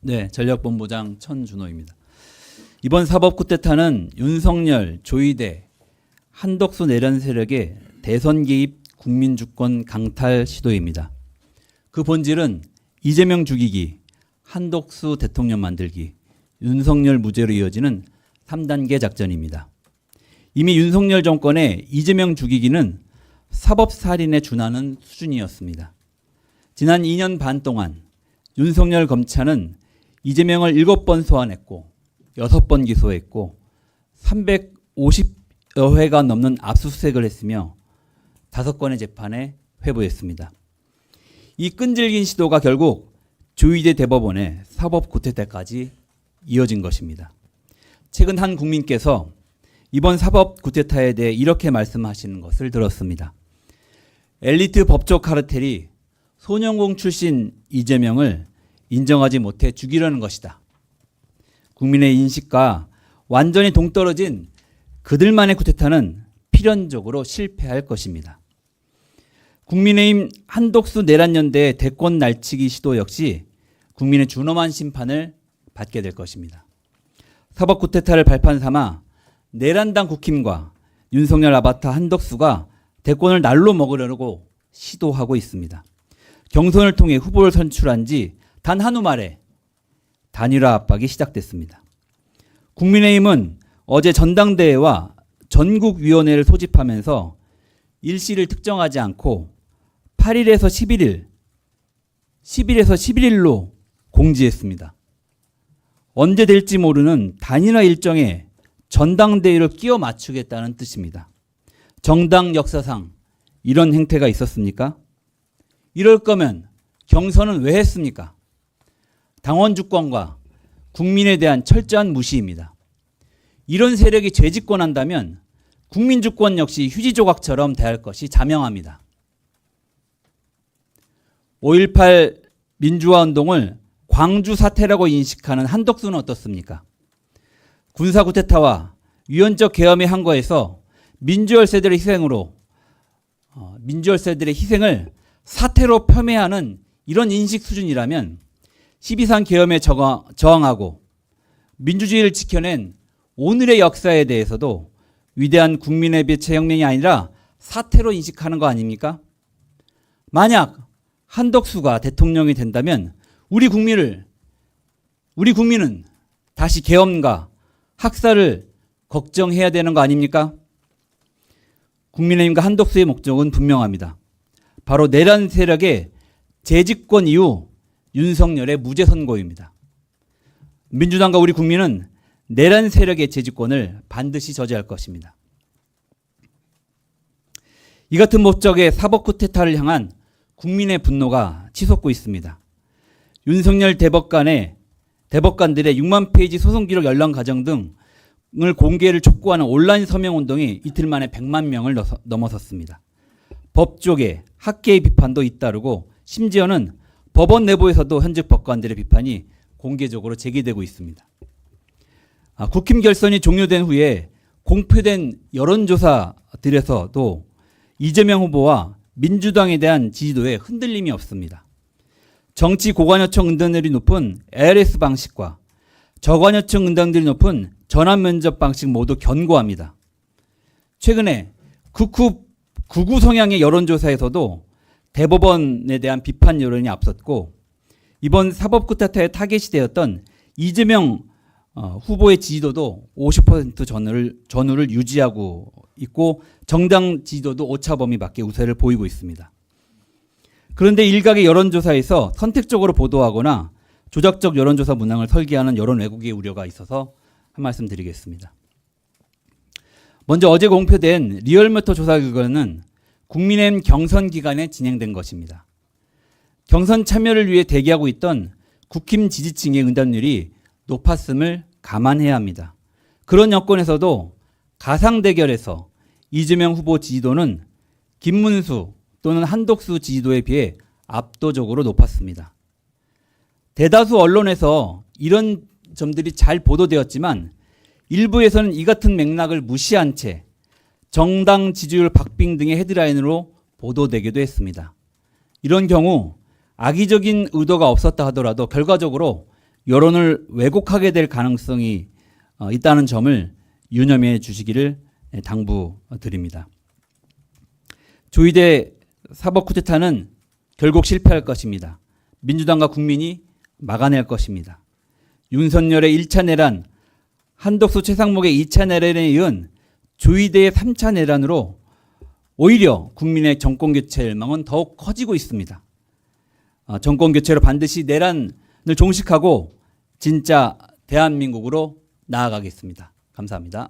네, 전략본부장 천준호입니다. 이번 사법 쿠데타는 윤석열, 조이대, 한덕수 내란 세력의 대선 개입 국민주권 강탈 시도입니다. 그 본질은 이재명 죽이기, 한덕수 대통령 만들기, 윤석열 무죄로 이어지는 3단계 작전입니다. 이미 윤석열 정권의 이재명 죽이기는 사법살인에 준하는 수준이었습니다. 지난 2년 반 동안 윤석열 검찰은 이재명을 7번 소환했고 6번 기소했고 350여 회가 넘는 압수수색을 했으며 5건의 재판에 회부했습니다. 이 끈질긴 시도가 결국 조이대 대법원의 사법 쿠데타까지 이어진 것입니다. 최근 한 국민께서 이번 사법 쿠데타에 대해 이렇게 말씀하시는 것을 들었습니다. 엘리트 법조 카르텔이 소년공 출신 이재명을 인정하지 못해 죽이려는 것이다. 국민의 인식과 완전히 동떨어진 그들만의 쿠데타는 필연적으로 실패할 것입니다. 국민의힘 한덕수 내란연대의 대권 날치기 시도 역시 국민의 준엄한 심판을 받게 될 것입니다. 사법 쿠데타를 발판 삼아 내란당 국힘과 윤석열 아바타 한덕수가 대권을 날로 먹으려고 시도하고 있습니다. 경선을 통해 후보를 선출한 지 단 한우 만에 단일화 압박이 시작됐습니다. 국민의힘은 어제 전당대회와 전국위원회를 소집하면서 일시를 특정하지 않고 8일에서 11일, 10일에서 11일로 공지했습니다. 언제 될지 모르는 단일화 일정에 전당대회를 끼워 맞추겠다는 뜻입니다. 정당 역사상 이런 행태가 있었습니까? 이럴 거면 경선은 왜 했습니까? 당원 주권과 국민에 대한 철저한 무시입니다. 이런 세력이 재집권한다면 국민 주권 역시 휴지 조각처럼 대할 것이 자명합니다. 5.18 민주화운동을 광주 사태라고 인식하는 한덕수는 어떻습니까? 군사 쿠데타와 위헌적 계엄에 항거해서 민주열세들의 희생을 사태로 폄훼하는 이런 인식 수준이라면 12.3 계엄에 저항하고 민주주의를 지켜낸 오늘의 역사에 대해서도 위대한 국민의 빛의 혁명이 아니라 사태로 인식하는 거 아닙니까? 만약 한덕수가 대통령이 된다면 우리 국민은 다시 계엄과 학살을 걱정해야 되는 거 아닙니까? 국민의힘과 한덕수의 목적은 분명합니다. 바로 내란 세력의 재집권 이후 윤석열의 무죄 선고입니다. 민주당과 우리 국민은 내란 세력의 재집권을 반드시 저지할 것입니다. 이 같은 목적의 사법 쿠데타를 향한 국민의 분노가 치솟고 있습니다. 윤석열 대법관들의 6만 페이지 소송 기록 열람 과정 등을 공개를 촉구하는 온라인 서명 운동이 이틀 만에 100만 명을 넘어섰습니다. 법조계, 학계의 비판도 잇따르고 심지어는 법원 내부에서도 현직 법관들의 비판이 공개적으로 제기되고 있습니다. 국힘 결선이 종료된 후에 공표된 여론조사들에서도 이재명 후보와 민주당에 대한 지지도에 흔들림이 없습니다. 정치 고관여층 응답률이 높은 ARS 방식과 저관여층 응답률이 높은 전환 면접 방식 모두 견고합니다. 최근에 극우 성향의 여론조사에서도 대법원에 대한 비판 여론이 앞섰고 이번 사법 쿠데타의 타겟이 되었던 이재명 후보의 지지도도 50% 전후를 유지하고 있고 정당 지지도도 오차범위 밖의 우세를 보이고 있습니다. 그런데 일각의 여론조사에서 선택적으로 보도하거나 조작적 여론조사 문항을 설계하는 여론 왜곡의 우려가 있어서 한 말씀 드리겠습니다. 먼저 어제 공표된 리얼미터 조사 결과는 국민의힘 경선 기간에 진행된 것입니다. 경선 참여를 위해 대기하고 있던 국힘 지지층의 응답률이 높았음을 감안해야 합니다. 그런 여건에서도 가상 대결에서 이재명 후보 지지도는 김문수 또는 한덕수 지지도에 비해 압도적으로 높았습니다. 대다수 언론에서 이런 점들이 잘 보도되었지만 일부에서는 이 같은 맥락을 무시한 채 정당 지지율 박빙 등의 헤드라인으로 보도되기도 했습니다. 이런 경우 악의적인 의도가 없었다 하더라도 결과적으로 여론을 왜곡하게 될 가능성이 있다는 점을 유념해 주시기를 당부드립니다. 조이대 사법 쿠데타는 결국 실패할 것입니다. 민주당과 국민이 막아낼 것입니다. 윤석열의 1차 내란, 한덕수 최상목의 2차 내란에 이은 조이대의 3차 내란으로 오히려 국민의 정권교체 열망은 더욱 커지고 있습니다. 정권교체로 반드시 내란을 종식하고 진짜 대한민국으로 나아가겠습니다. 감사합니다.